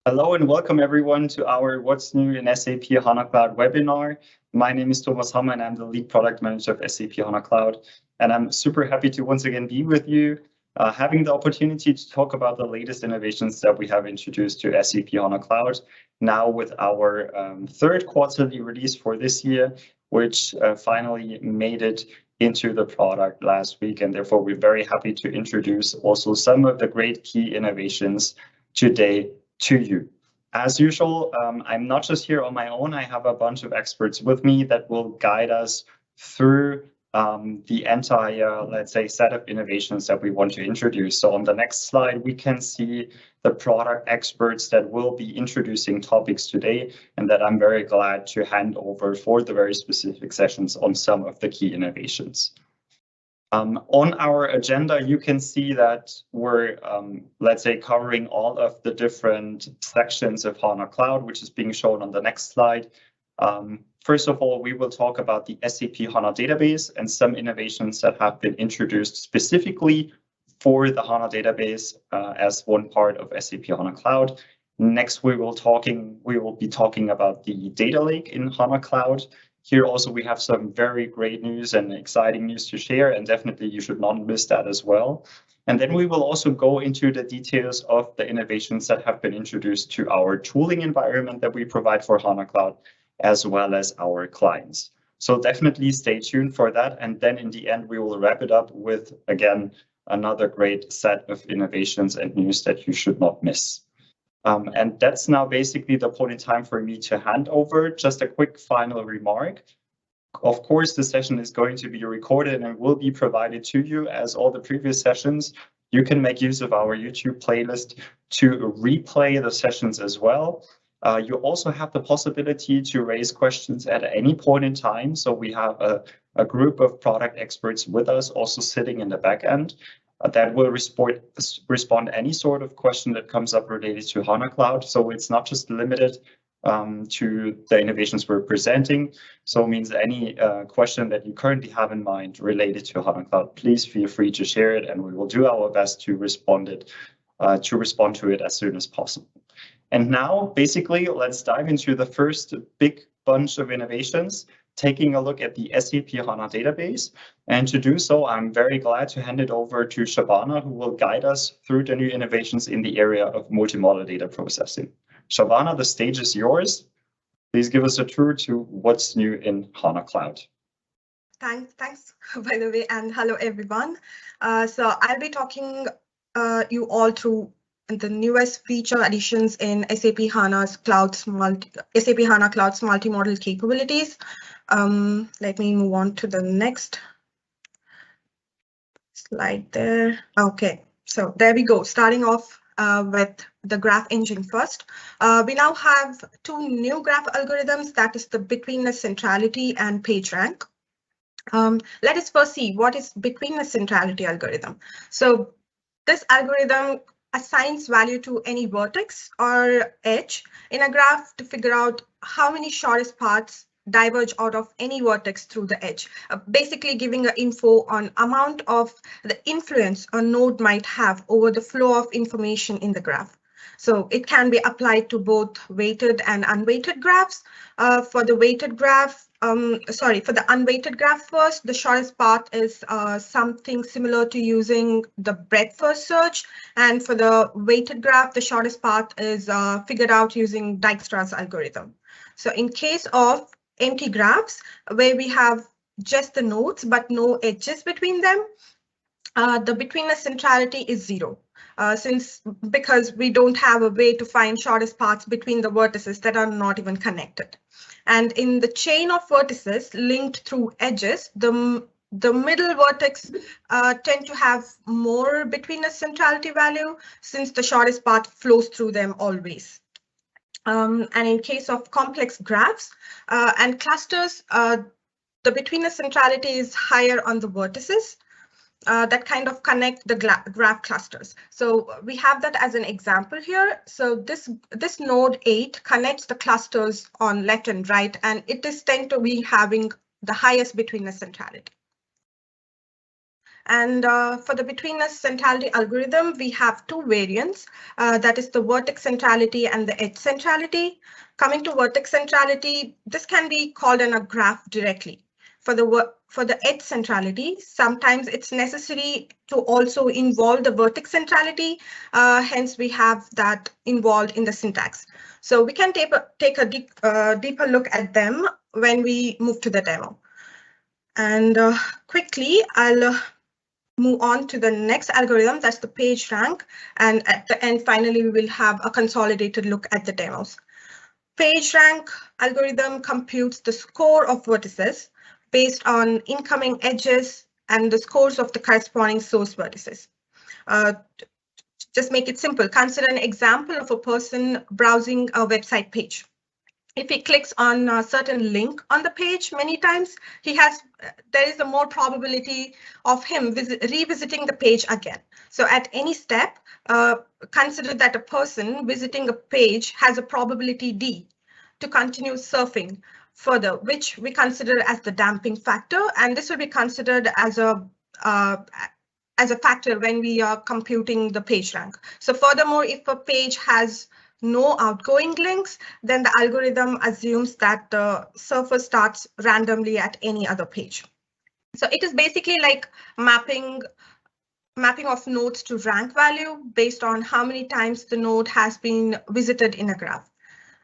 Hello and welcome everyone to our What's New in SAP HANA Cloud webinar. My name is Thomas Hammer and I'm the lead product manager of SAP HANA Cloud. And I'm super happy to once again be with you, having the opportunity to talk about the latest innovations that we have introduced to SAP HANA Cloud, now with our third quarterly release for this year, which finally made it into the product last week. And therefore, we're very happy to introduce also some of the great key innovations today to you. As usual, I'm not just here on my own. I have a bunch of experts with me that will guide us through the entire, let's say, set of innovations that we want to introduce. So on the next slide, we can see the product experts that will be introducing topics today and that I'm very glad to hand over for the very specific sessions on some of the key innovations. On our agenda, you can see that we're, let's say, covering all of the different sections of HANA Cloud, which is being shown on the next slide. First of all, we will talk about the SAP HANA database and some innovations that have been introduced specifically for the HANA database as one part of SAP HANA Cloud. Next, we will be talking about the data lake in HANA Cloud. Here also we have some very great news and exciting news to share, and definitely you should not miss that as well. And then we will also go into the details of the innovations that have been introduced to our tooling environment that we provide for HANA Cloud, as well as our clients. So definitely stay tuned for that. And then in the end, we will wrap it up with, again, another great set of innovations and news that you should not miss. And that's now basically the point in time for me to hand over. Just a quick final remark. Of course, the session is going to be recorded and will be provided to you as all the previous sessions. You can make use of our YouTube playlist to replay the sessions as well. You also have the possibility to raise questions at any point in time. So we have a group of product experts with us also sitting in the back end. That will respond any sort of question that comes up related to HANA Cloud. So it's not just limited to the innovations we're presenting. So it means any question that you currently have in mind related to HANA Cloud, please feel free to share it, and we will do our best to respond to it as soon as possible. And now, basically, let's dive into the first big bunch of innovations, taking a look at the SAP HANA database. And to do so, I'm very glad to hand it over to Shabana, who will guide us through the new innovations in the area of multimodal data processing. Shabana, the stage is yours. Please give us a tour to what's new in HANA Cloud. Thanks, by the way, and hello, everyone. So I'll be talking you all through the newest feature additions in SAP HANA Cloud's multimodal capabilities. Let me move on to the next slide there. Okay, so there we go. Starting off with the graph engine first. We now have two new graph algorithms, that is the betweenness centrality and PageRank. Let us first see what is betweenness centrality algorithm. So this algorithm assigns value to any vertex or edge in a graph to figure out how many shortest paths diverge out of any vertex through the edge, basically giving an info on amount of the influence a node might have over the flow of information in the graph. So it can be applied to both weighted and unweighted graphs. For the weighted graph, for the unweighted graph first, the shortest path is something similar to using the breadth first search. And for the weighted graph, the shortest path is figured out using Dijkstra's algorithm. So in case of empty graphs, where we have just the nodes but no edges between them, the betweenness centrality is 0. Because we don't have a way to find shortest paths between the vertices that are not even connected. And in the chain of vertices linked through edges, the middle vertex tend to have more betweenness centrality value since the shortest path flows through them always. And in case of complex graphs and clusters, the betweenness centrality is higher on the vertices. That kind of connect the graph clusters. So we have that as an example here. So this node 8 connects the clusters on left and right, and it is tend to be having the highest betweenness centrality. And for the betweenness centrality algorithm, we have two variants. That is the vertex centrality and the edge centrality. Coming to vertex centrality, this can be called in a graph directly. For the edge centrality, sometimes it's necessary to also involve the vertex centrality. Hence, we have that involved in the syntax. So we can take a deeper look at them when we move to the demo. And quickly, I'll move on to the next algorithm, that's the page rank. And at the end, finally, we will have a consolidated look at the demos. Page rank algorithm computes the score of vertices based on incoming edges and the scores of the corresponding source vertices. Just make it simple. Consider an example of a person browsing a website page. If he clicks on a certain link on the page many times, there is a more probability of him revisiting the page again. So at any step, consider that a person visiting a page has a probability D to continue surfing further, which we consider as the damping factor. And this will be considered as a factor when we are computing the page rank. So furthermore, if a page has no outgoing links, then the algorithm assumes that the surfer starts randomly at any other page. So it is basically like mapping of nodes to rank value based on how many times the node has been visited in a graph.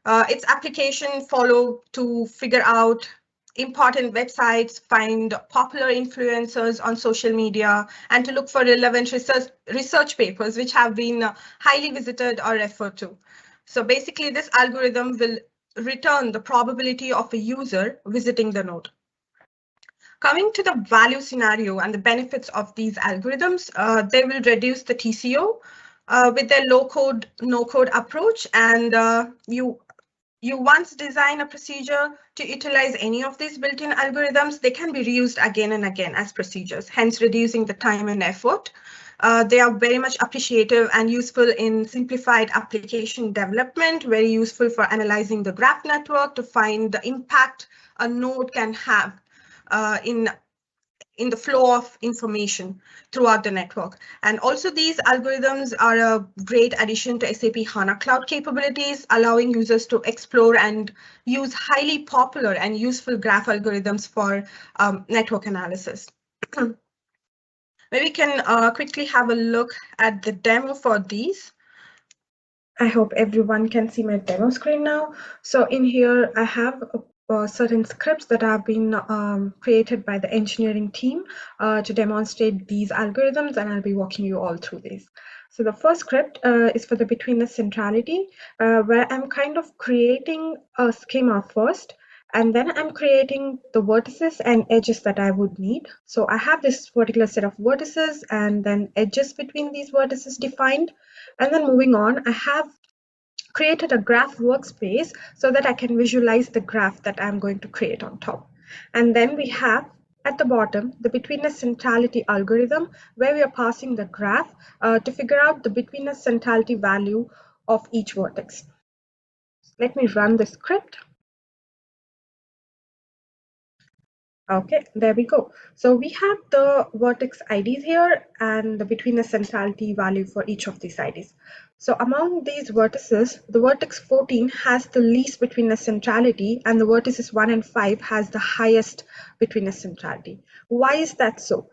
Its application follow to figure out important websites, find popular influencers on social media, and to look for relevant research papers which have been highly visited or referred to. So basically, this algorithm will return the probability of a user visiting the node. Coming to the value scenario and the benefits of these algorithms, they will reduce the TCO with their low-code, no-code approach, and you once design a procedure to utilize any of these built-in algorithms, they can be reused again and again as procedures, hence reducing the time and effort. They are very much appreciative and useful in simplified application development, very useful for analyzing the graph network to find the impact a node can have in the flow of information throughout the network. And also these algorithms are a great addition to SAP HANA Cloud capabilities, allowing users to explore and use highly popular and useful graph algorithms for network analysis. Maybe we can quickly have a look at the demo for these. I hope everyone can see my demo screen now. So in here, I have certain scripts that have been created by the engineering team to demonstrate these algorithms, and I'll be walking you all through these. So the first script is for the betweenness centrality, where I'm kind of creating a schema first, and then I'm creating the vertices and edges that I would need. So I have this particular set of vertices and then edges between these vertices defined. And then moving on, I have created a graph workspace so that I can visualize the graph that I'm going to create on top. And then we have at the bottom the betweenness centrality algorithm, where we are passing the graph to figure out the betweenness centrality value of each vertex. Let me run the script. Okay, there we go. So we have the vertex IDs here and the betweenness centrality value for each of these IDs. So among these vertices, the vertex 14 has the least betweenness centrality, and the vertices 1 and 5 has the highest betweenness centrality. Why is that so?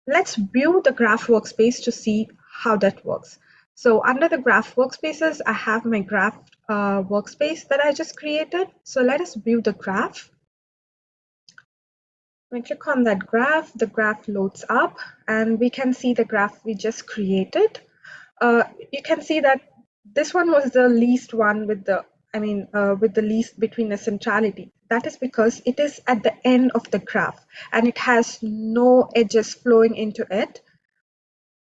Let's view the graph workspace to see how that works. So under the graph workspaces, I have my graph workspace that I just created. So let us view the graph. When I click on that graph, the graph loads up and we can see the graph we just created. You can see that this one was the least one with the, with the least betweenness centrality. That is because it is at the end of the graph and it has no edges flowing into it.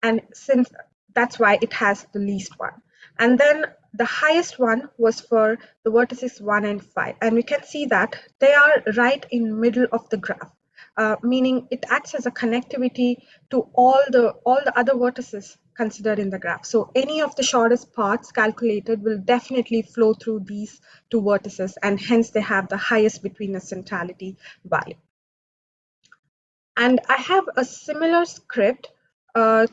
And since that's why it has the least one. And then the highest one was for the vertices 1 and 5. And we can see that they are right in middle of the graph. Meaning it acts as a connectivity to all the other vertices considered in the graph. So any of the shortest paths calculated will definitely flow through these two vertices, and hence they have the highest betweenness centrality value. And I have a similar script, and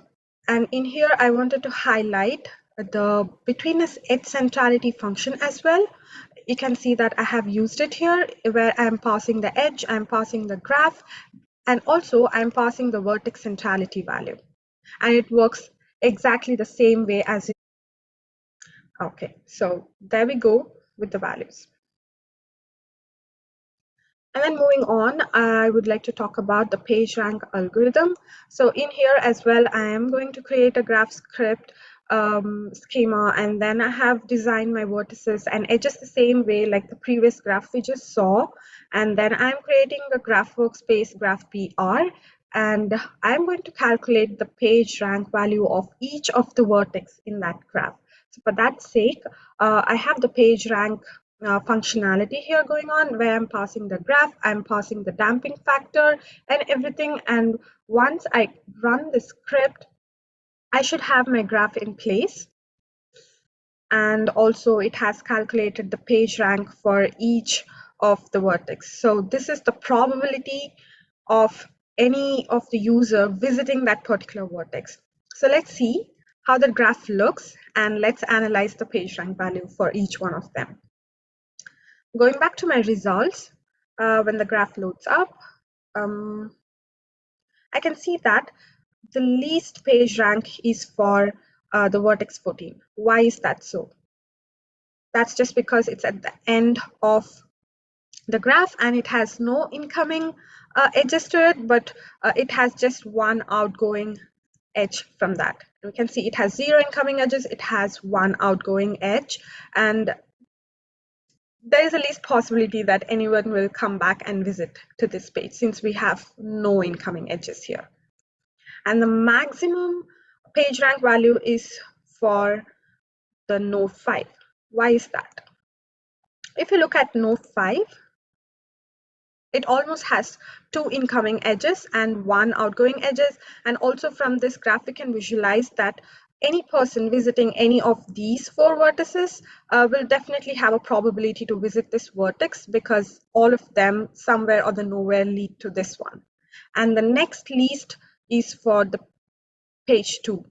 in here I wanted to highlight the betweenness edge centrality function as well. You can see that I have used it here where I'm passing the edge, I'm passing the graph, and also I'm passing the vertex centrality value. And it works exactly the same way as it. Okay, so there we go with the values. And then moving on, I would like to talk about the page rank algorithm. So in here as well, I am going to create a graph script schema, and then I have designed my vertices and edges the same way like the previous graph we just saw. And then I'm creating a graph workspace graph PR, and I'm going to calculate the page rank value of each of the vertex in that graph. So for that sake, I have the page rank functionality here going on where I'm passing the graph, I'm passing the damping factor and everything. And once I run the script, I should have my graph in place. And also it has calculated the page rank for each of the vertex. So this is the probability of any of the user visiting that particular vertex. So let's see how the graph looks, and let's analyze the page rank value for each one of them. Going back to my results, when the graph loads up, I can see that the least page rank is for the vertex 14. Why is that so? That's just because it's at the end of the graph and it has no incoming edges to it, but it has just one outgoing edge from that. We can see it has 0 incoming edges, it has 1 outgoing edge, and there is a least possibility that anyone will come back and visit to this page since we have no incoming edges here. And the maximum page rank value is for the node 5. Why is that? If you look at node 5, it almost has 2 incoming edges and 1 outgoing edges. And also from this graph, we can visualize that any person visiting any of these 4 vertices will definitely have a probability to visit this vertex because all of them somewhere or the nowhere lead to this one. And the next least is for the page 2.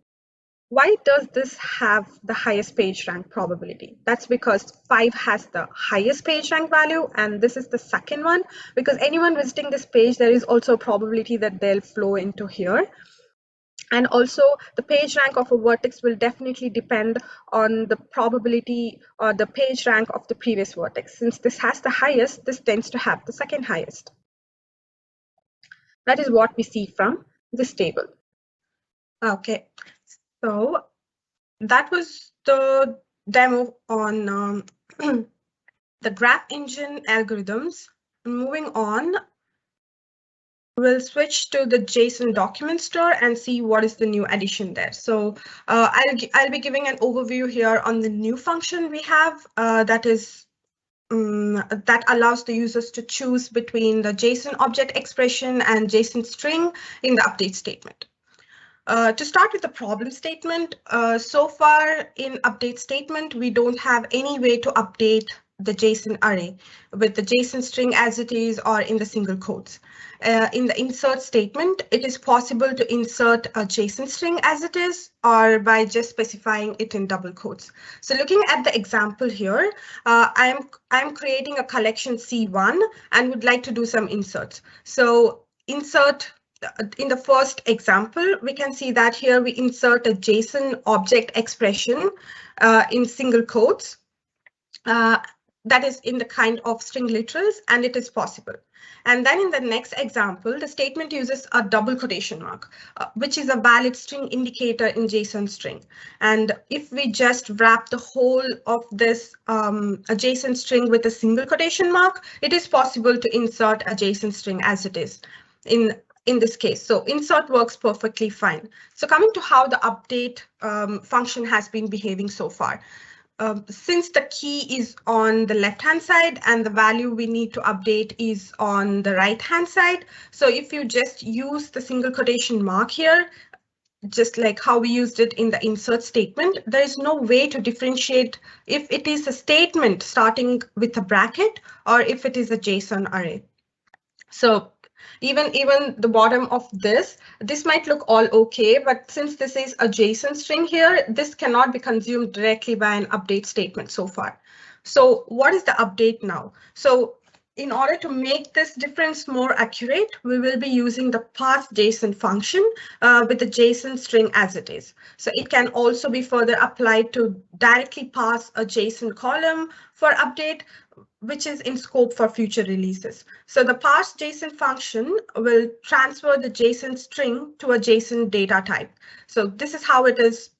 Why does this have the highest page rank probability? That's because 5 has the highest page rank value and this is the second one, because anyone visiting this page, there is also a probability that they'll flow into here. And also the page rank of a vertex will definitely depend on the probability or the page rank of the previous vertex. Since this has the highest, this tends to have the second highest. That is what we see from this table. Okay, so that was the demo on the graph engine algorithms. Moving on, we'll switch to the JSON document store and see what is the new addition there. So I'll be giving an overview here on the new function we have that allows the users to choose between the JSON object expression and JSON string in the update statement. To start with the problem statement, so far in update statement, we don't have any way to update the JSON array with the JSON string as it is or in the single quotes. In the insert statement, it is possible to insert a JSON string as it is or by just specifying it in double quotes. So looking at the example here, I'm creating a collection C1 and would like to do some inserts. So insert. In the first example, we can see that here we insert a JSON object expression in single quotes. That is in the kind of string literals, and it is possible. And then in the next example, the statement uses a double quotation mark, which is a valid string indicator in JSON string. And if we just wrap the whole of this a JSON string with a single quotation mark, it is possible to insert a JSON string as it is in this case. So insert works perfectly fine. So coming to how the update function has been behaving so far. Since the key is on the left-hand side and the value we need to update is on the right-hand side. So if you just use the single quotation mark here, just like how we used it in the insert statement, there is no way to differentiate if it is a statement starting with a bracket or if it is a JSON array. So Even the bottom of this might look all okay, but since this is a JSON string here, this cannot be consumed directly by an update statement so far. So what is the update now? So in order to make this difference more accurate, we will be using the pass JSON function with the JSON string as it is. So it can also be further applied to directly pass a JSON column for update, which is in scope for future releases. So the parse JSON function will transfer the JSON string to a JSON data type. So this is how it is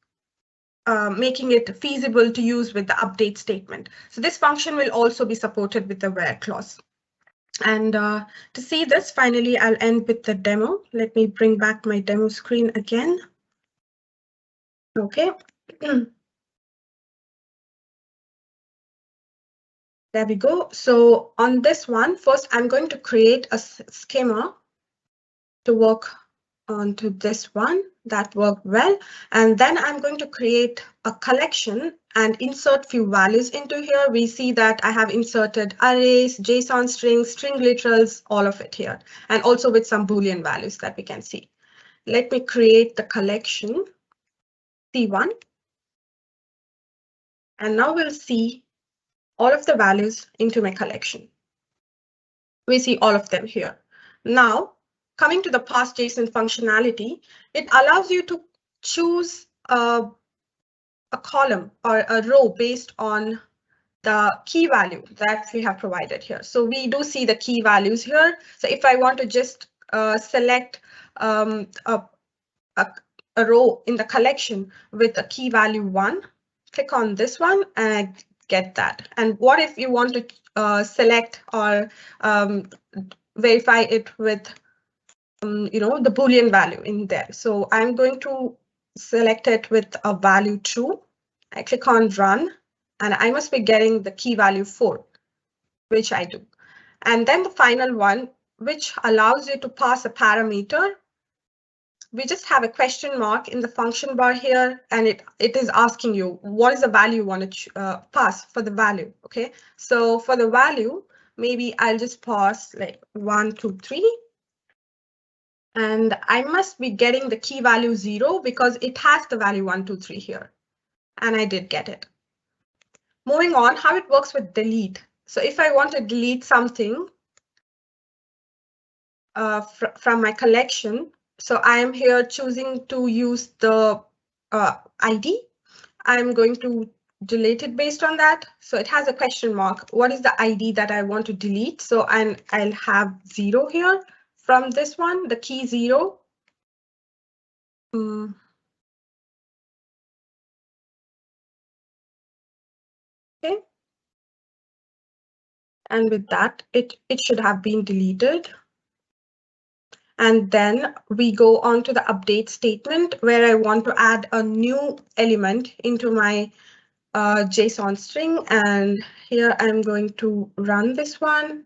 making it feasible to use with the update statement. So this function will also be supported with the where clause. And to see this, finally, I'll end with the demo. Let me bring back my demo screen again. Okay. There we go. So on this one, first, I'm going to create a schema to work onto this one. That worked well. And then I'm going to create a collection and insert few values into here. We see that I have inserted arrays, JSON strings, string literals, all of it here, and also with some Boolean values that we can see. Let me create the collection C1. And now we'll see all of the values into my collection. We see all of them here. Now, coming to the parse JSON functionality, it allows you to choose a column or a row based on the key value that we have provided here. So we do see the key values here. So if I want to just select a row in the collection with a key value 1, click on this one and I get that. And what if you want to select or verify it with the Boolean value in there? So I'm going to select it with a value true. I click on run and I must be getting the key value 4, which I do. And then the final one, which allows you to pass a parameter. We just have a question mark in the function bar here, and it is asking you what is the value you want to pass for the value. Okay, so for the value, maybe I'll just pass like 1, 2, 3. And I must be getting the key value 0 because it has the value 1, 2, 3 here. And I did get it. Moving on, how it works with delete. So if I want to delete something from my collection, so I am here choosing to use the ID. I'm going to delete it based on that. So it has a question mark. What is the ID that I want to delete? So I'll have 0 here from this one, the key 0. Okay. And with that, it should have been deleted. And then we go on to the update statement where I want to add a new element into my JSON string. And here I'm going to run this one.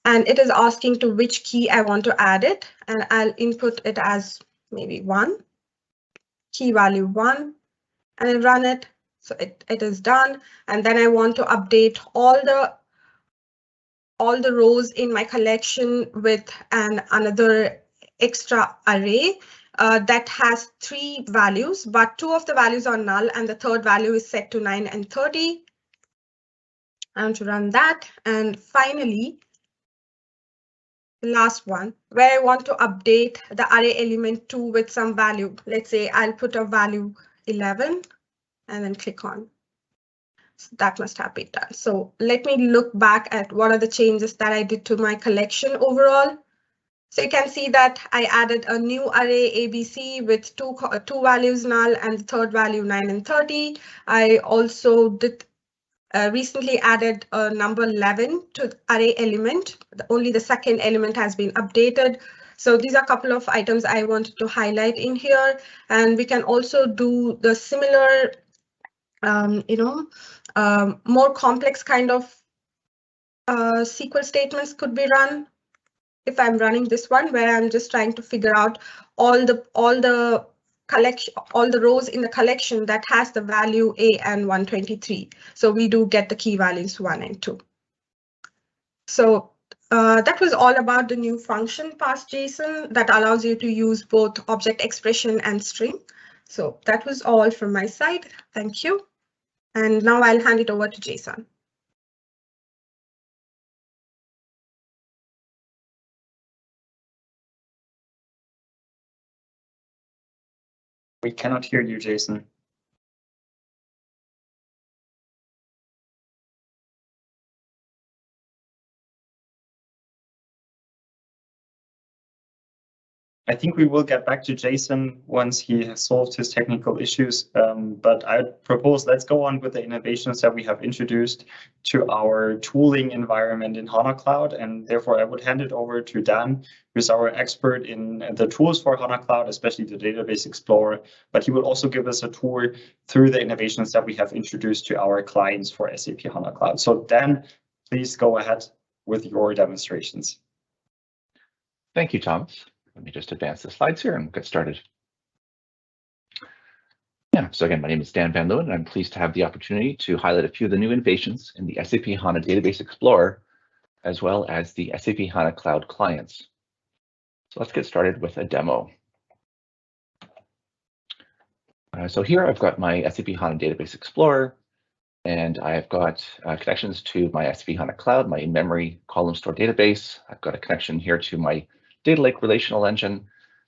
And it is asking to which key I want to add it. And I'll input it as maybe 1, key value 1, and I run it. So it is done. And then I want to update all the rows in my collection with another extra array that has 3 values, but 2 of the values are null and the third value is set to 9 and 30. I want to run that. And finally, the last one where I want to update the array element 2 with some value. Let's say I'll put a value 11 and then click on. So that must have been done. So let me look back at what are the changes that I did to my collection overall. So you can see that I added a new array ABC with two values null and the third value 9 and 30. I also did recently added a number 11 to the array element. Only the second element has been updated. So these are a couple of items I wanted to highlight in here. And we can also do the similar, more complex kind of SQL statements could be run. If I'm running this one where I'm just trying to figure out all the collection, all the rows in the collection that has the value A and 123. So we do get the key values 1 and 2. So That was all about the new function pass.json that allows you to use both object expression and string. So that was all from my side. Thank you. And now I'll hand it over to Jason. We cannot hear you, Jason. I think we will get back to Jason once he has solved his technical issues, but I propose let's go on with the innovations that we have introduced to our tooling environment in HANA Cloud, and therefore I would hand it over to Dan, who's our expert in the tools for HANA Cloud, especially the Database Explorer, but he will also give us a tour through the innovations that we have introduced to our clients for SAP HANA Cloud. So Dan, please go ahead with your demonstrations. Thank you, Thomas. Let me just advance the slides here and we'll get started. Yeah, so again, my name is Dan Van Leeuwen, and I'm pleased to have the opportunity to highlight a few of the new innovations in the SAP HANA Database Explorer, as well as the SAP HANA Cloud clients. So let's get started with a demo. So here I've got my SAP HANA Database Explorer, and I've got connections to my SAP HANA Cloud, my in-memory column store database. I've got a connection here to my Data Lake relational engine,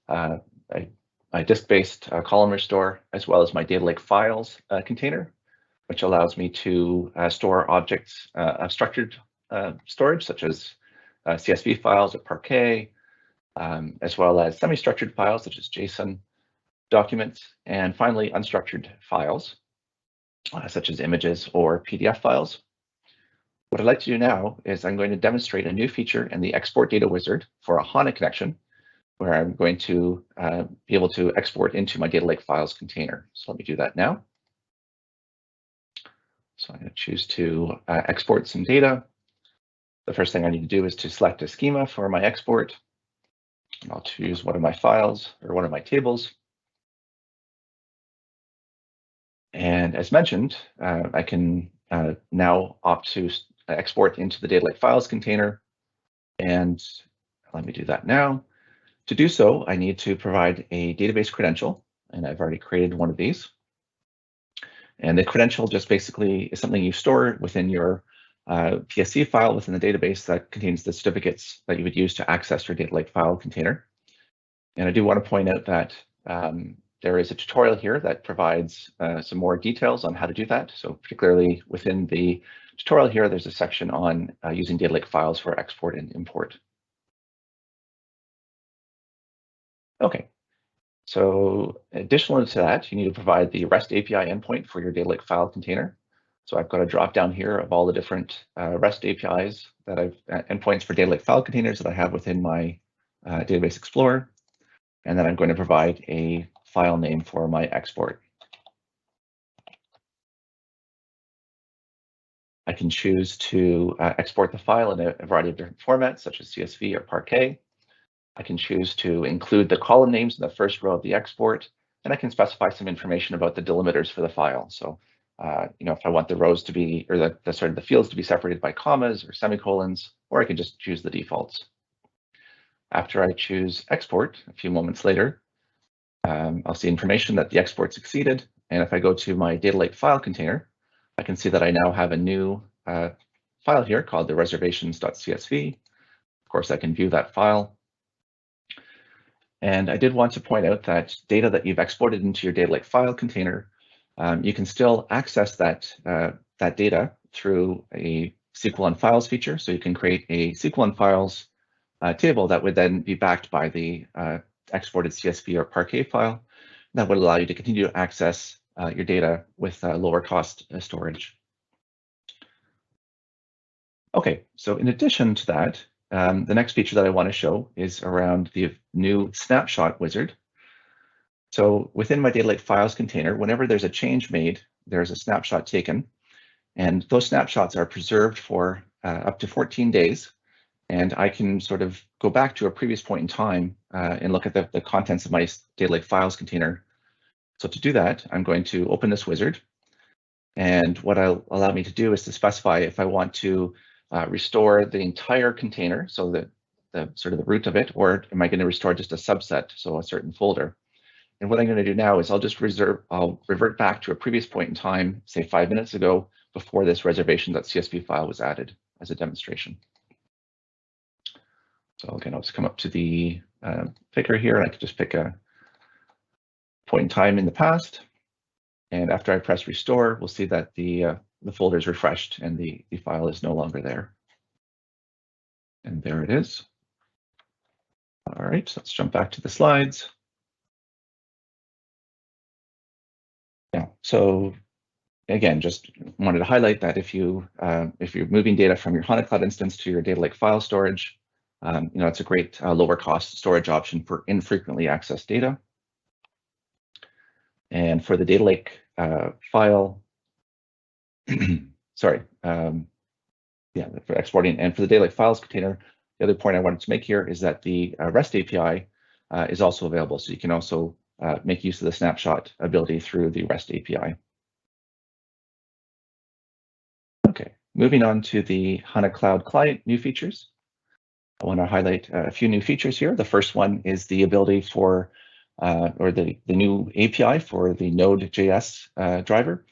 my disk-based column restore, as well as my Data Lake files container, which allows me to store objects of structured storage, such as CSV files or Parquet, as well as semi-structured files, such as JSON documents, and finally, unstructured files, such as images or PDF files. What I'd like to do now is I'm going to demonstrate a new feature in the Export Data Wizard for a HANA connection, where I'm going to be able to export into my Data Lake files container. So let me do that now. So I'm going to choose to export some data. The first thing I need to do is to select a schema for my export. And I'll choose one of my files or one of my tables. And as mentioned, I can now opt to export into the Data Lake files container. And let me do that now. To do so, I need to provide a database credential, and I've already created one of these. And the credential just basically is something you store within your PSC file within the database that contains the certificates that you would use to access your Data Lake file container. And I do want to point out that there is a tutorial here that provides some more details on how to do that. So particularly within the tutorial here, there's a section on using Data Lake files for export and import. Okay, so additional to that, you need to provide the REST API endpoint for your Data Lake file container. So I've got a drop down here of all the different REST APIs that I've endpoints for Data Lake file containers that I have within my Database Explorer. And then I'm going to provide a file name for my export. I can choose to export the file in a variety of different formats, such as CSV or Parquet. I can choose to include the column names in the first row of the export, and I can specify some information about the delimiters for the file. So, if I want the rows to be, or the fields to be separated by commas or semicolons, or I can just choose the defaults. After I choose export, a few moments later, I'll see information that the export succeeded. And if I go to my Data Lake file container, I can see that I now have a new file here called the reservations.csv. Of course, I can view that file. And I did want to point out that data that you've exported into your Data Lake file container, you can still access that data through a SQL on Files feature. So you can create a SQL on Files table that would then be backed by the exported CSV or Parquet file. That would allow you to continue to access your data with lower cost storage. Okay, so in addition to that, the next feature that I want to show is around the new snapshot wizard. So within my Data Lake files container, whenever there's a change made, there's a snapshot taken, and those snapshots are preserved for up to 14 days. And I can sort of go back to a previous point in time and look at the contents of my Data Lake files container. So to do that, I'm going to open this wizard. And what it'll allow me to do is to specify if I want to restore the entire container, so the sort of the root of it, or am I going to restore just a subset, so a certain folder? And what I'm going to do now is I'll revert back to a previous point in time, say 5 minutes ago, before this reservation.csv file was added as a demonstration. So again, I'll just come up to the picker here, and I could just pick a point in time in the past. And after I press restore, we'll see that the folder is refreshed and the file is no longer there. And there it is. All right, so let's jump back to the slides. Yeah, so again, just wanted to highlight that if you're moving data from your HANA Cloud instance to your data lake file storage, it's a great lower cost storage option for infrequently accessed data. And for the data lake file, sorry, for exporting, and for the data lake files container, the other point I wanted to make here is that the REST API is also available. So you can also make use of the snapshot ability through the REST API. Okay, moving on to the HANA Cloud Client new features. I want to highlight a few new features here. The first one is the ability for, or the new API for the Node.js driver.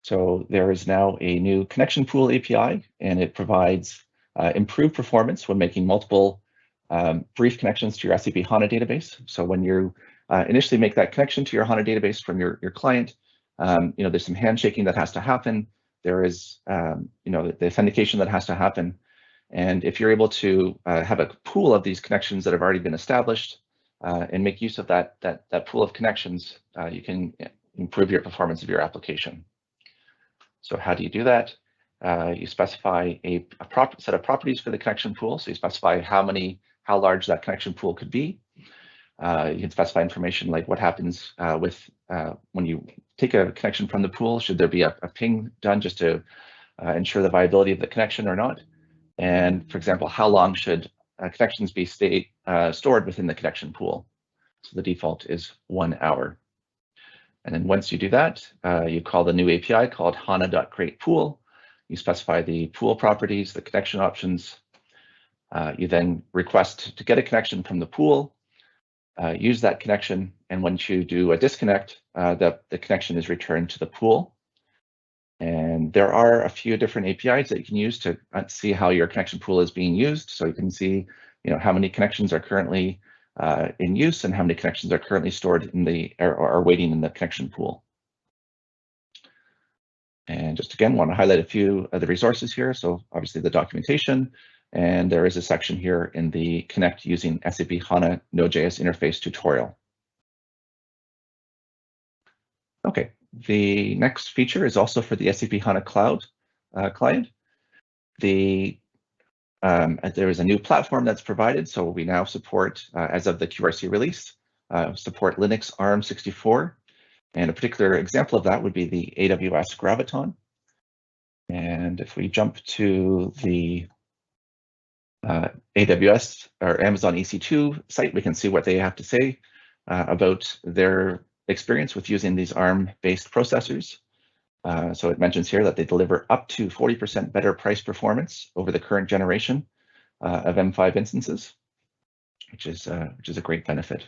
So there is now a new connection pool API, and it provides improved performance when making multiple brief connections to your SAP HANA database. So when you initially make that connection to your HANA database from your client, there's some handshaking that has to happen. There is, the authentication that has to happen. And if you're able to have a pool of these connections that have already been established and make use of that pool of connections, you can improve your performance of your application. So how do you do that? You specify a set of properties for the connection pool. So you specify how large that connection pool could be. You can specify information like what happens with when you take a connection from the pool. Should there be a ping done just to ensure the viability of the connection or not? And for example, how long should connections be stored within the connection pool? So the default is 1 hour. And then once you do that, you call the new API called hana.createPool. You specify the pool properties, the connection options. You then request to get a connection from the pool, use that connection, and once you do a disconnect, the connection is returned to the pool. And there are a few different APIs that you can use to see how your connection pool is being used. So you can see, how many connections are currently in use and how many connections are currently stored in or are waiting in the connection pool. And just again, want to highlight a few of the resources here. So obviously the documentation, and there is a section here in the Connect using SAP HANA Node.js interface tutorial. Okay, the next feature is also for the SAP HANA Cloud client. There is a new platform that's provided, so we now support, as of the QRC release, support Linux ARM64, and a particular example of that would be the AWS Graviton. And if we jump to the AWS or Amazon EC2 site, we can see what they have to say about their experience with using these ARM-based processors. So it mentions here that they deliver up to 40% better price performance over the current generation of M5 instances, which is a great benefit.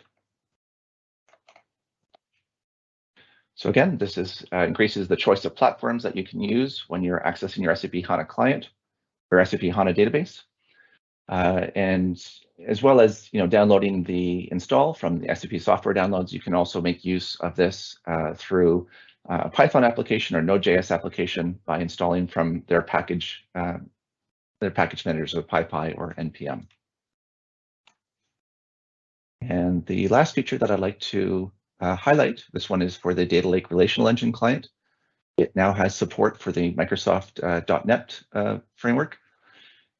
So again, this increases the choice of platforms that you can use when you're accessing your SAP HANA client or SAP HANA database. And as well as downloading the install from the SAP software downloads, you can also make use of this through a Python application or Node.js application by installing from their package managers, so PyPy or NPM. And the last feature that I'd like to highlight, this one is for the Data Lake Relational Engine client. It now has support for the Microsoft .NET framework.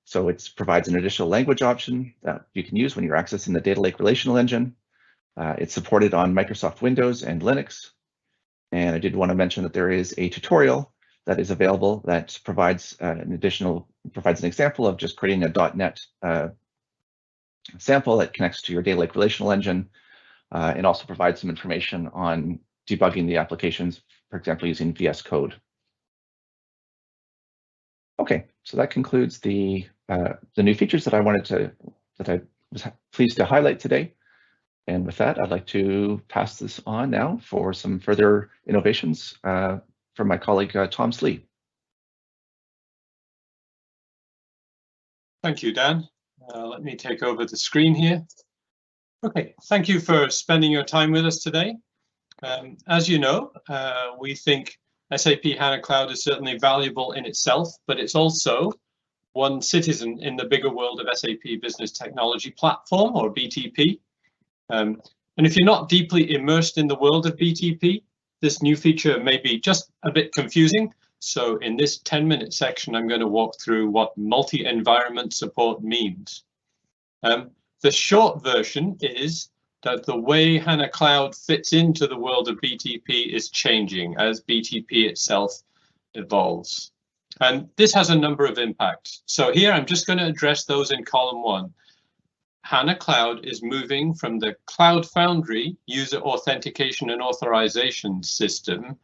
So it provides an additional language option that you can use when you're accessing the Data Lake Relational Engine. It's supported on Microsoft Windows and Linux. And I did want to mention that there is a tutorial that is available that provides an example of just creating a .NET sample that connects to your Data Lake Relational Engine, and also provides some information on debugging the applications, for example, using VS Code. Okay, so that concludes the new features that I was pleased to highlight today. And with that, I'd like to pass this on now for some further innovations from my colleague, Tom Slee. Thank you, Dan. Let me take over the screen here. Okay, thank you for spending your time with us today. As you know, we think SAP HANA Cloud is certainly valuable in itself, but it's also one citizen in the bigger world of SAP Business Technology Platform, or BTP. And if you're not deeply immersed in the world of BTP, this new feature may be just a bit confusing. So in this 10-minute section, I'm going to walk through what multi-environment support means. The short version is that the way HANA Cloud fits into the world of BTP is changing as BTP itself evolves. And this has a number of impacts. So here I'm just going to address those in column 1. HANA Cloud is moving from the Cloud Foundry user authentication and authorization system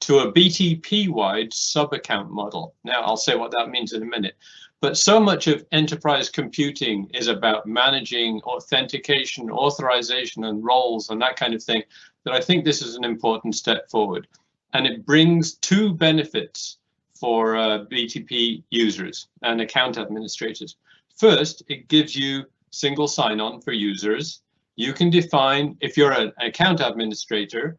to a BTP-wide sub-account model. Now, I'll say what that means in a minute. But so much of enterprise computing is about managing authentication, authorization, and roles and that kind of thing, that I think this is an important step forward. And it brings 2 benefits for BTP users and account administrators. First, it gives you single sign-on for users. You can define, if you're an account administrator,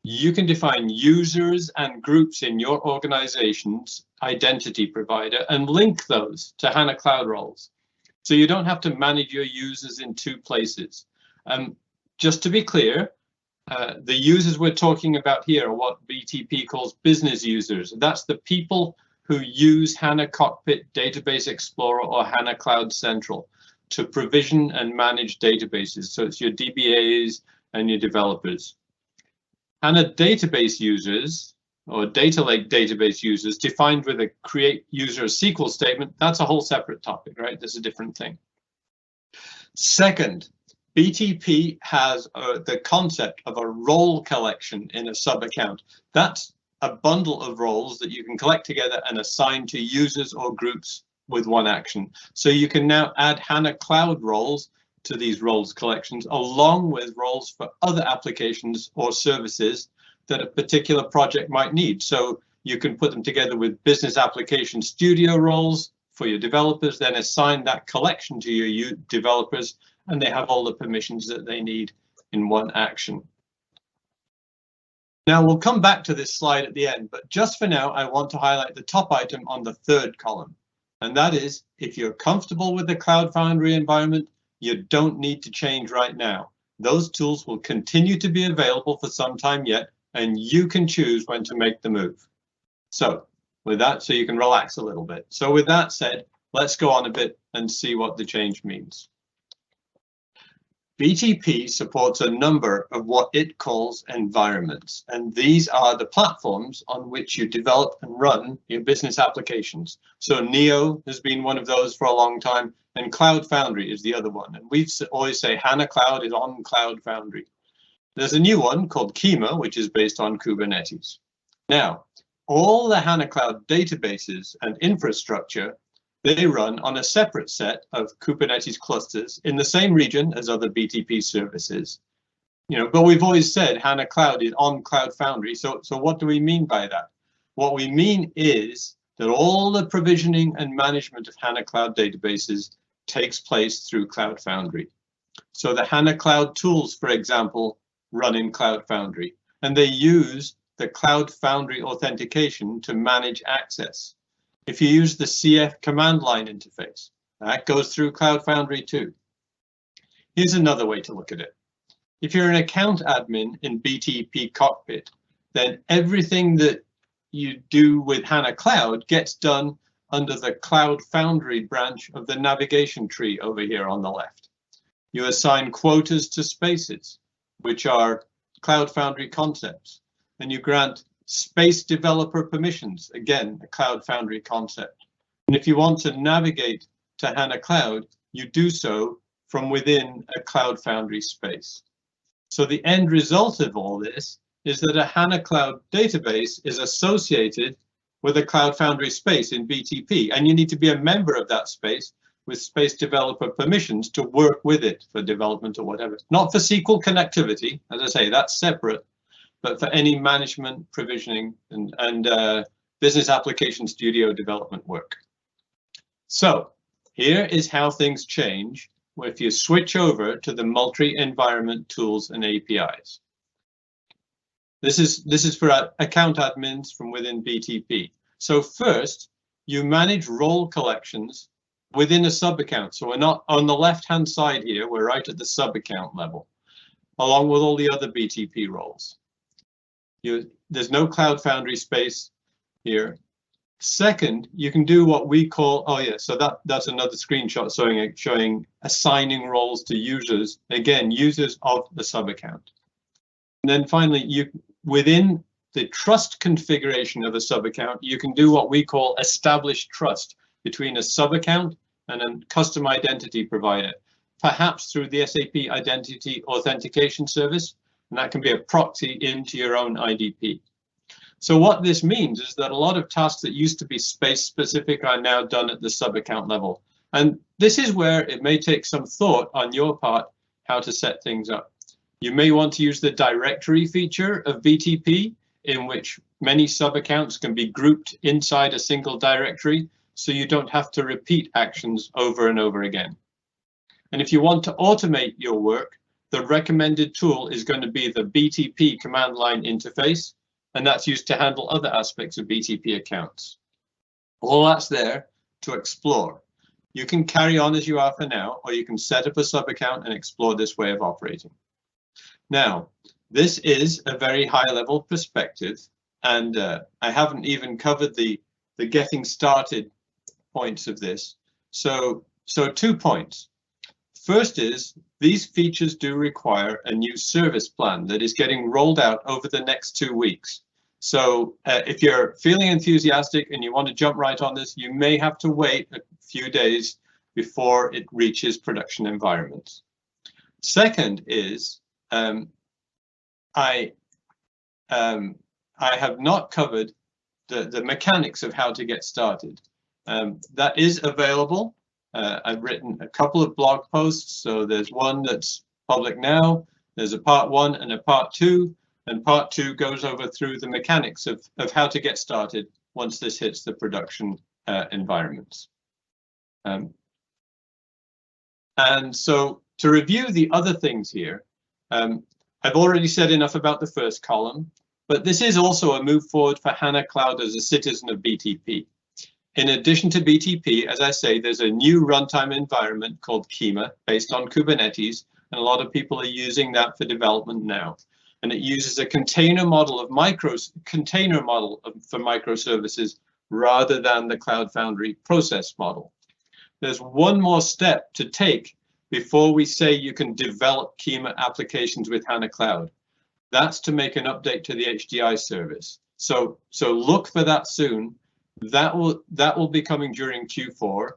you can define users and groups in your organization's identity provider and link those to HANA Cloud roles. So you don't have to manage your users in 2 places. Just to be clear, the users we're talking about here are what BTP calls business users. That's the people who use HANA Cockpit Database Explorer or HANA Cloud Central to provision and manage databases. So it's your DBAs and your developers. HANA database users, or data lake database users, defined with a create user SQL statement, that's a whole separate topic, right? That's a different thing. Second, BTP has the concept of a role collection in a sub-account. That's a bundle of roles that you can collect together and assign to users or groups with one action. So you can now add HANA Cloud roles to these roles collections, along with roles for other applications or services that a particular project might need. So you can put them together with Business Application Studio roles for your developers, then assign that collection to your developers, and they have all the permissions that they need in one action. Now we'll come back to this slide at the end, but just for now, I want to highlight the top item on the 3rd column. And that is, if you're comfortable with the Cloud Foundry environment, you don't need to change right now. Those tools will continue to be available for some time yet, and you can choose when to make the move. So with that, so you can relax a little bit. So with that said, let's go on a bit and see what the change means. BTP supports a number of what it calls environments, and these are the platforms on which you develop and run your business applications. So Neo has been one of those for a long time, and Cloud Foundry is the other one. And we always say HANA Cloud is on Cloud Foundry. There's a new one called Kima, which is based on Kubernetes. Now, all the HANA Cloud databases and infrastructure, they run on a separate set of Kubernetes clusters in the same region as other BTP services. But we've always said HANA Cloud is on Cloud Foundry. So what do we mean by that? What we mean is that all the provisioning and management of HANA Cloud databases takes place through Cloud Foundry. So the HANA Cloud tools, for example, run in Cloud Foundry, and they use the Cloud Foundry authentication to manage access. If you use the CF command line interface, that goes through Cloud Foundry too. Here's another way to look at it. If you're an account admin in BTP Cockpit, then everything that you do with HANA Cloud gets done under the Cloud Foundry branch of the navigation tree over here on the left. You assign quotas to spaces, which are Cloud Foundry concepts, and you grant space developer permissions, again, a Cloud Foundry concept. And if you want to navigate to HANA Cloud, you do so from within a Cloud Foundry space. So the end result of all this is that a HANA Cloud database is associated with a Cloud Foundry space in BTP, and you need to be a member of that space with space developer permissions to work with it for development or whatever. Not for SQL connectivity, as I say, that's separate, but for any management, provisioning, and business application studio development work. So here is how things change if you switch over to the multi-environment tools and APIs. This is for account admins from within BTP. So first, you manage role collections within a sub-account. So we're not on the left-hand side here, we're right at the sub-account level, along with all the other BTP roles. There's no Cloud Foundry space here. Second, you can do what we call, oh yeah, so that's another screenshot showing assigning roles to users, again, users of the sub-account. And then finally, within the trust configuration of a sub-account, you can do what we call establish trust between a sub-account and a custom identity provider, perhaps through the SAP Identity Authentication Service, and that can be a proxy into your own IDP. So what this means is that a lot of tasks that used to be space specific are now done at the sub-account level. And this is where it may take some thought on your part how to set things up. You may want to use the directory feature of BTP, in which many sub-accounts can be grouped inside a single directory, so you don't have to repeat actions over and over again. And if you want to automate your work, the recommended tool is going to be the BTP command line interface, and that's used to handle other aspects of BTP accounts. All that's there to explore. You can carry on as you are for now, or you can set up a sub-account and explore this way of operating. Now, this is a very high-level perspective, and I haven't even covered the getting started points of this. So 2 points. First is, these features do require a new service plan that is getting rolled out over the next 2 weeks. So if you're feeling enthusiastic and you want to jump right on this, you may have to wait a few days before it reaches production environments. Second is, I have not covered the mechanics of how to get started. That is available. I've written a couple of blog posts, so there's one that's public now, there's a part 1 and a part 2, and part 2 goes over through the mechanics of how to get started once this hits the production environments. And so to review the other things here, I've already said enough about the first column, but this is also a move forward for HANA Cloud as a citizen of BTP. In addition to BTP, as I say, there's a new runtime environment called Kima based on Kubernetes, and a lot of people are using that for development now. And it uses a container model for microservices rather than the Cloud Foundry process model. There's one more step to take before we say you can develop Kima applications with HANA Cloud. That's to make an update to the HDI service. So look for that soon. That will be coming during Q4.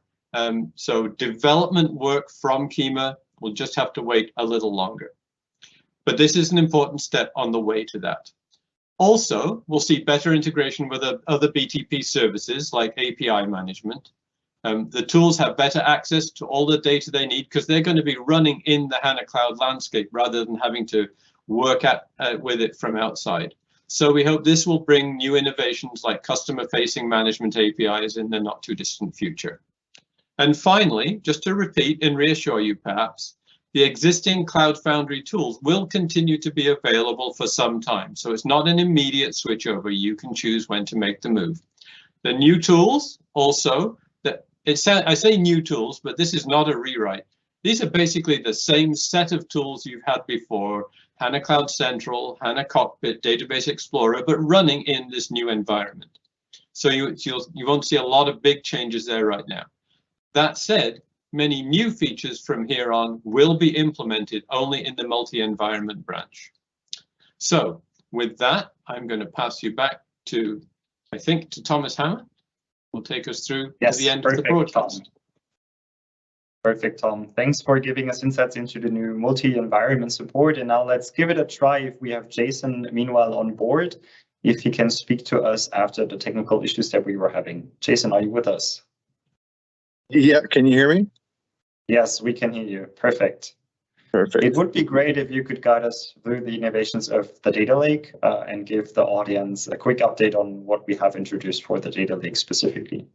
So development work from Kima will just have to wait a little longer. But this is an important step on the way to that. Also, we'll see better integration with other BTP services like API management. The tools have better access to all the data they need because they're going to be running in the HANA Cloud landscape rather than having to work with it from outside. So we hope this will bring new innovations like customer-facing management APIs in the not too distant future. And finally, just to repeat and reassure you perhaps, the existing Cloud Foundry tools will continue to be available for some time. So it's not an immediate switchover. You can choose when to make the move. The new tools also, I say new tools, but this is not a rewrite. These are basically the same set of tools you've had before, HANA Cloud Central, HANA Cockpit, Database Explorer, but running in this new environment. So you won't see a lot of big changes there right now. That said, many new features from here on will be implemented only in the multi-environment branch. So with that, I'm going to pass you back to, I think, to Thomas Hammer. Will take us through to the end of the broadcast. Tom. Perfect, Tom. Thanks for giving us insights into the new multi-environment support. And now let's give it a try if we have Jason, meanwhile, on board. if he can speak to us after the technical issues that we were having. Jason, are you with us? Yeah, can you hear me? Yes, we can hear you. Perfect. Perfect. It would be great if you could guide us through the innovations of the data lake and give the audience a quick update on what we have introduced for the data lake specifically.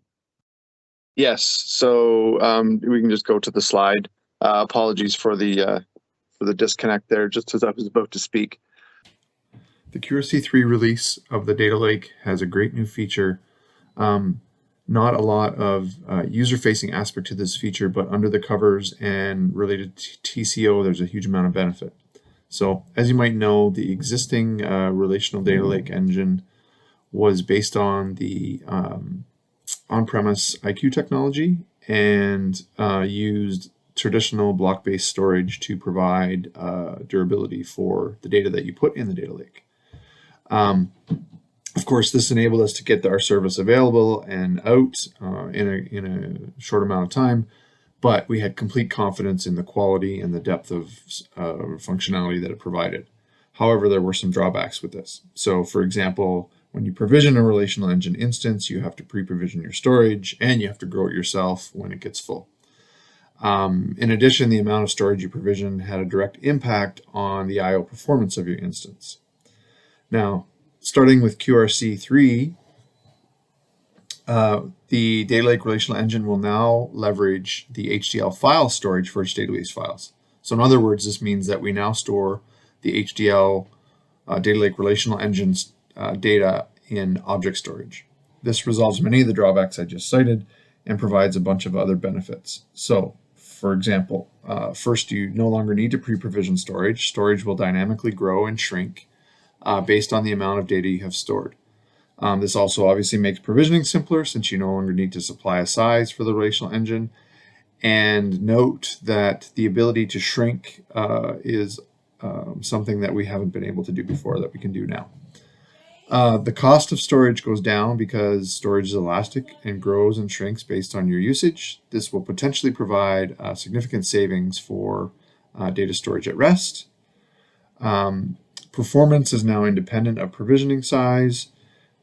Yes, so we can just go to the slide. Apologies for the disconnect there, just as I was about to speak. The QRC3 release of the data lake has a great new feature. Not a lot of user-facing aspect to this feature, but under the covers and related to TCO, there's a huge amount of benefit. So as you might know, the existing relational data lake engine was based on the on-premise IQ technology and used traditional block-based storage to provide durability for the data that you put in the data lake. Of course, this enabled us to get our service available and out in a short amount of time, but we had complete confidence in the quality and the depth of functionality that it provided. However, there were some drawbacks with this. So, for example, when you provision a relational engine instance, you have to pre-provision your storage and you have to grow it yourself when it gets full. In addition, the amount of storage you provision had a direct impact on the I/O performance of your instance. Now, starting with QRC3, the data lake relational engine will now leverage the HDL file storage for its database files. So in other words, this means that we now store the HDL data lake relational engine's data in object storage. This resolves many of the drawbacks I just cited and provides a bunch of other benefits. So, for example, first, you no longer need to pre-provision storage. Storage will dynamically grow and shrink based on the amount of data you have stored. This also obviously makes provisioning simpler since you no longer need to supply a size for the relational engine. And note that the ability to shrink is something that we haven't been able to do before that we can do now. The cost of storage goes down because storage is elastic and grows and shrinks based on your usage. This will potentially provide significant savings for data storage at rest. Performance is now independent of provisioning size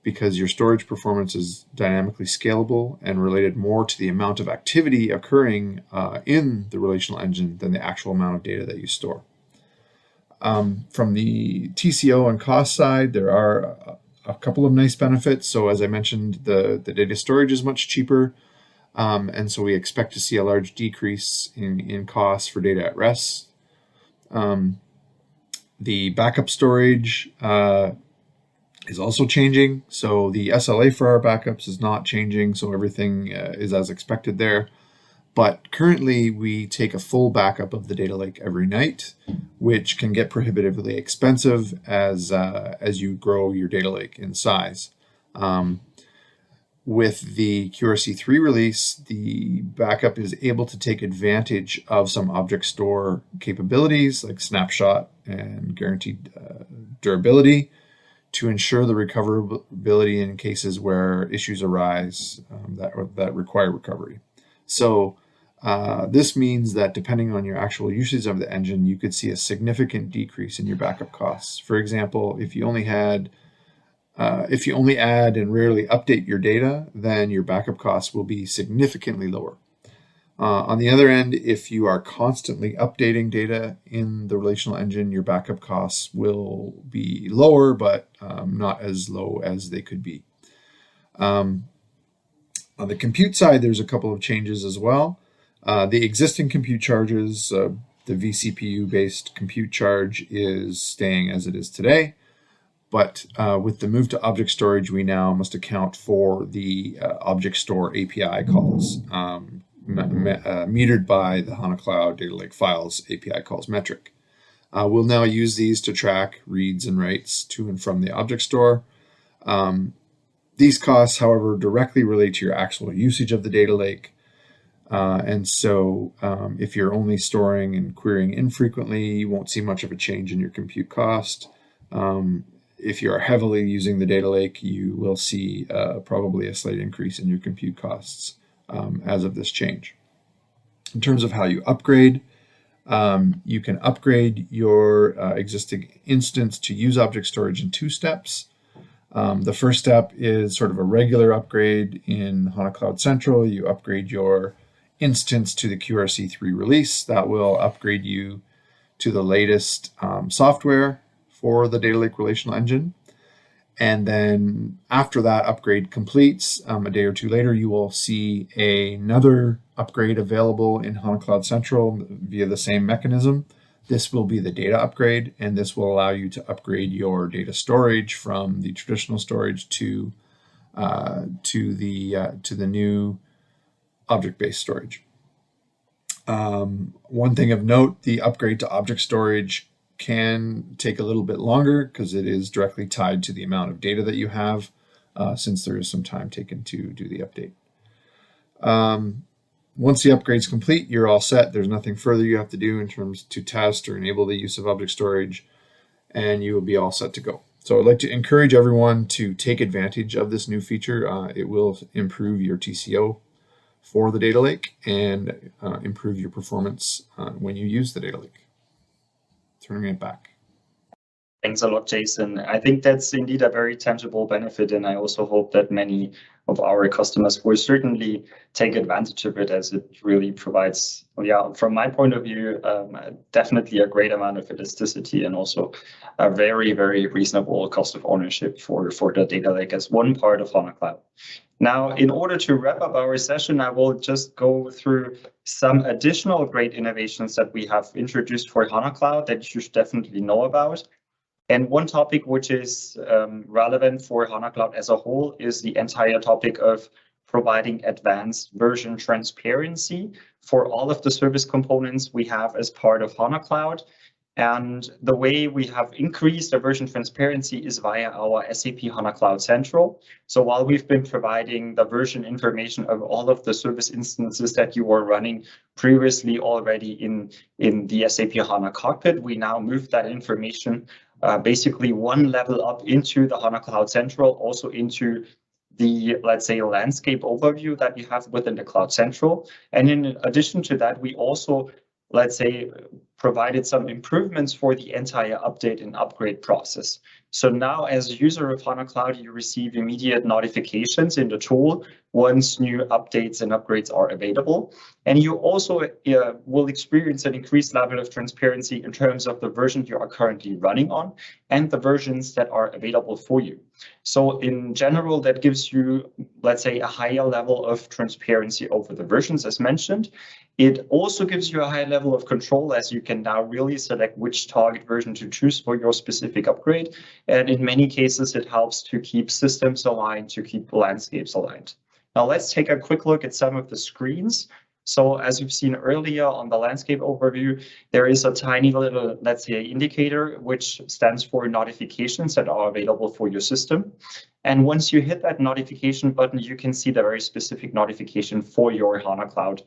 because your storage performance is dynamically scalable and related more to the amount of activity occurring in the relational engine than the actual amount of data that you store. From the TCO and cost side, there are a couple of nice benefits. So as I mentioned, the data storage is much cheaper. And so we expect to see a large decrease in costs for data at rest. The backup storage is also changing. So the SLA for our backups is not changing. So everything is as expected there. But currently, we take a full backup of the data lake every night, which can get prohibitively expensive as you grow your data lake in size. With the QRC3 release, the backup is able to take advantage of some object store capabilities like snapshot and guaranteed durability to ensure the recoverability in cases where issues arise that require recovery. So this means that depending on your actual usage of the engine, you could see a significant decrease in your backup costs. For example, if you only add and rarely update your data, then your backup costs will be significantly lower. On the other end, if you are constantly updating data in the relational engine, your backup costs will be lower, but not as low as they could be. On the compute side, there's a couple of changes as well. The existing compute charges, the vCPU-based compute charge is staying as it is today. But with the move to object storage, we now must account for the object store API calls metered by the HANA Cloud Data Lake Files API calls metric. We'll now use these to track reads and writes to and from the object store. These costs, however, directly relate to your actual usage of the data lake. And so if you're only storing and querying infrequently, you won't see much of a change in your compute cost. If you are heavily using the data lake, you will see probably a slight increase in your compute costs as of this change. In terms of how you upgrade, you can upgrade your existing instance to use object storage in 2 steps. The first step is sort of a regular upgrade in HANA Cloud Central. You upgrade your instance to the QRC3 release. That will upgrade you to the latest software for the Data Lake Relational Engine. And then after that upgrade completes, a day or two later, you will see another upgrade available in HANA Cloud Central via the same mechanism. This will be the data upgrade, and this will allow you to upgrade your data storage from the traditional storage to the new object-based storage. One thing of note, the upgrade to object storage can take a little bit longer because it is directly tied to the amount of data that you have, since there is some time taken to do the update. Once the upgrade is complete, you're all set. There's nothing further you have to do in terms to test or enable the use of object storage, and you will be all set to go. So I'd like to encourage everyone to take advantage of this new feature. It will improve your TCO for the data lake and improve your performance when you use the data lake. Turning it back. Thanks a lot, Jason. I think that's indeed a very tangible benefit, and I also hope that many of our customers will certainly take advantage of it, as it really provides, from my point of view, definitely a great amount of elasticity and also a very, very reasonable cost of ownership for the data lake as one part of HANA Cloud. Now, in order to wrap up our session, I will just go through some additional great innovations that we have introduced for HANA Cloud that you should definitely know about. And one topic which is relevant for HANA Cloud as a whole is the entire topic of providing advanced version transparency for all of the service components we have as part of HANA Cloud. And the way we have increased the version transparency is via our SAP HANA Cloud Central. So while we've been providing the version information of all of the service instances that you were running previously already in the SAP HANA cockpit, we now move that information basically one level up into the HANA Cloud Central, also into the, let's say, landscape overview that you have within the Cloud Central. And in addition to that, we also, let's say, provided some improvements for the entire update and upgrade process. So now, as a user of HANA Cloud, you receive immediate notifications in the tool once new updates and upgrades are available. And you also will experience an increased level of transparency in terms of the version you are currently running on and the versions that are available for you. So in general, that gives you, let's say, a higher level of transparency over the versions as mentioned. It also gives you a high level of control, as you can now really select which target version to choose for your specific upgrade. And in many cases, it helps to keep systems aligned, to keep landscapes aligned. Now let's take a quick look at some of the screens. So as you've seen earlier on the landscape overview, there is a tiny little, let's say, indicator, which stands for notifications that are available for your system. And once you hit that notification button, you can see the very specific notification for your HANA Cloud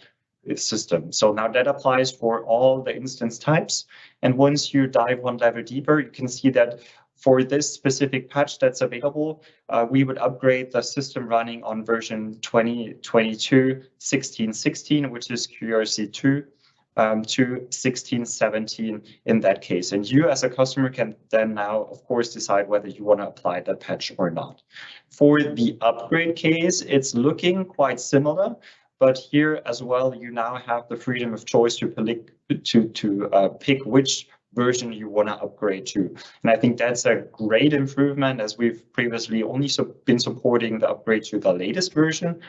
system. So now that applies for all the instance types. And once you dive one level deeper, you can see that for this specific patch that's available, we would upgrade the system running on version 2022-1616, which is QRC2, to 1617 in that case. And you as a customer can then now, of course, decide whether you want to apply that patch or not. For the upgrade case, it's looking quite similar. But here as well, you now have the freedom of choice to pick which version you want to upgrade to. And I think that's a great improvement, as we've previously only been supporting the upgrade to the latest version.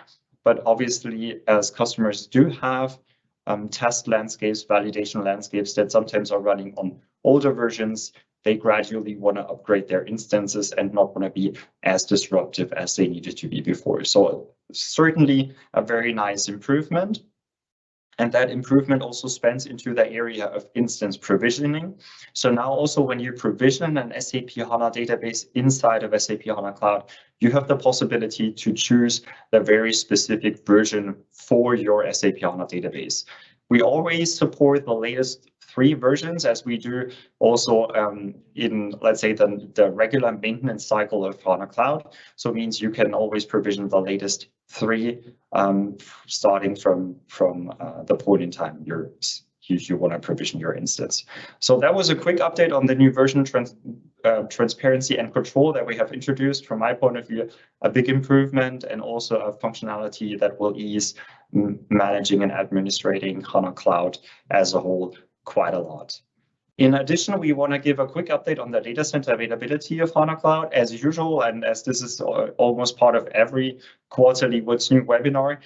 But obviously, as customers do have test landscapes, validation landscapes that sometimes are running on older versions, they gradually want to upgrade their instances and not want to be as disruptive as they needed to be before. So certainly a very nice improvement. And that improvement also spans into the area of instance provisioning. So now also when you provision an SAP HANA database inside of SAP HANA Cloud, you have the possibility to choose the very specific version for your SAP HANA database. We always support the latest 3 versions, as we do also in, let's say, the regular maintenance cycle of HANA Cloud. So it means you can always provision the latest 3 starting from the point in time you want to provision your instance. So that was a quick update on the new version transparency and control that we have introduced, from my point of view, a big improvement, and also a functionality that will ease managing and administrating HANA Cloud as a whole quite a lot. In addition, we want to give a quick update on the data center availability of HANA Cloud as usual, and as this is almost part of every quarterly What's New webinar,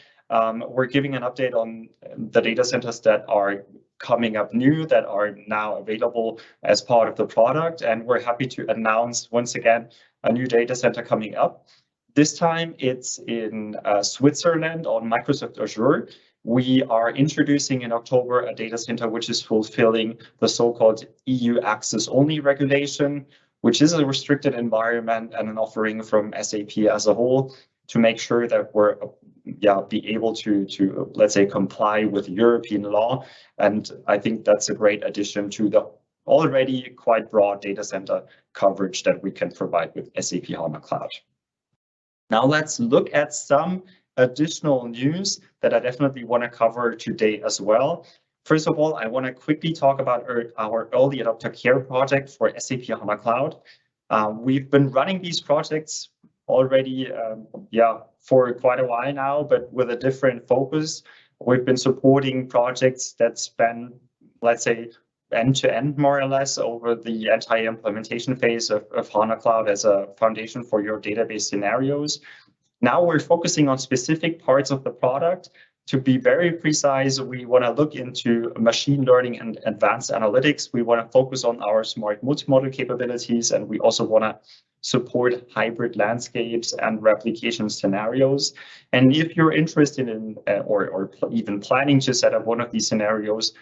we're giving an update on the data centers that are coming up new, that are now available as part of the product, and we're happy to announce once again a new data center coming up. This time it's in Switzerland on Microsoft Azure. We are introducing in October a data center which is fulfilling the so-called EU access only regulation, which is a restricted environment and an offering from SAP as a whole to make sure that we're be able to let's say comply with European law. And I think that's a great addition to the already quite broad data center coverage that we can provide with SAP HANA Cloud. Now let's look at some additional news that I definitely want to cover today as well. First of all, I want to quickly talk about our early adopter care project for SAP HANA Cloud. We've been running these projects already for quite a while now, but with a different focus. We've been supporting projects that span, let's say, end-to-end more or less over the entire implementation phase of HANA Cloud as a foundation for your database scenarios. Now we're focusing on specific parts of the product. To be very precise, we want to look into machine learning and advanced analytics. We want to focus on our smart multimodal capabilities, and we also want to support hybrid landscapes and replication scenarios. And if you're interested in or even planning to set up one of these scenarios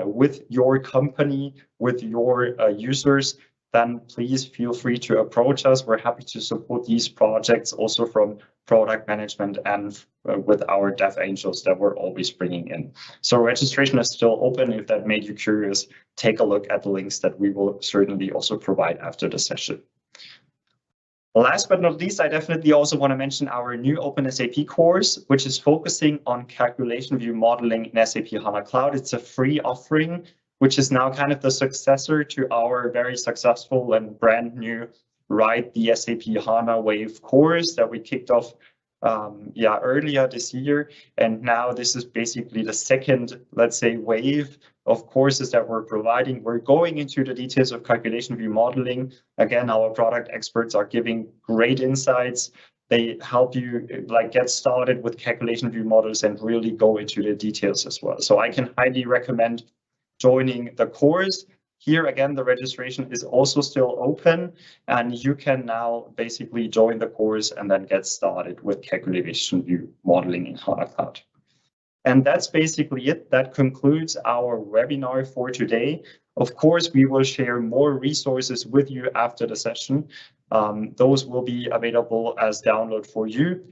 with your company, with your users, then please feel free to approach us. We're happy to support these projects also from product management and with our dev angels that we're always bringing in. So registration is still open. If that made you curious, take a look at the links that we will certainly also provide after the session. Last but not least, I definitely also want to mention our new OpenSAP course, which is focusing on calculation view modeling in SAP HANA Cloud. It's a free offering, which is now kind of the successor to our very successful and brand new Write the SAP HANA Wave course that we kicked off earlier this year. And now this is basically the second, let's say, wave of courses that we're providing. We're going into the details of calculation view modeling. Again, our product experts are giving great insights. They help you get started with calculation view models and really go into the details as well. So I can highly recommend joining the course. Here again, the registration is also still open, and you can now basically join the course and then get started with calculation view modeling in HANA Cloud. And that's basically it. That concludes our webinar for today. Of course, we will share more resources with you after the session. Those will be available as download for you.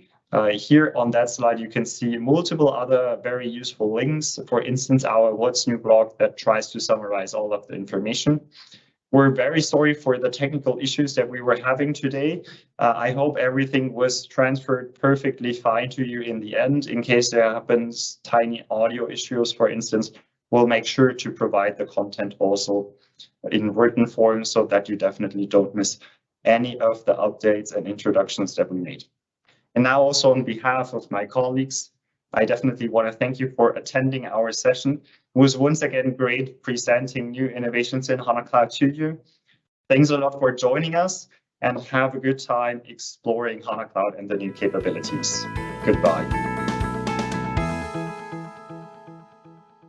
Here on that slide, you can see multiple other very useful links. For instance, our What's New blog that tries to summarize all of the information. We're very sorry for the technical issues that we were having today. I hope everything was transferred perfectly fine to you in the end. In case there happens tiny audio issues, for instance, we'll make sure to provide the content also in written form so that you definitely don't miss any of the updates and introductions that we made. And now also on behalf of my colleagues, I definitely want to thank you for attending our session. It was once again great presenting new innovations in HANA Cloud to you. Thanks a lot for joining us, and have a good time exploring HANA Cloud and the new capabilities. Goodbye.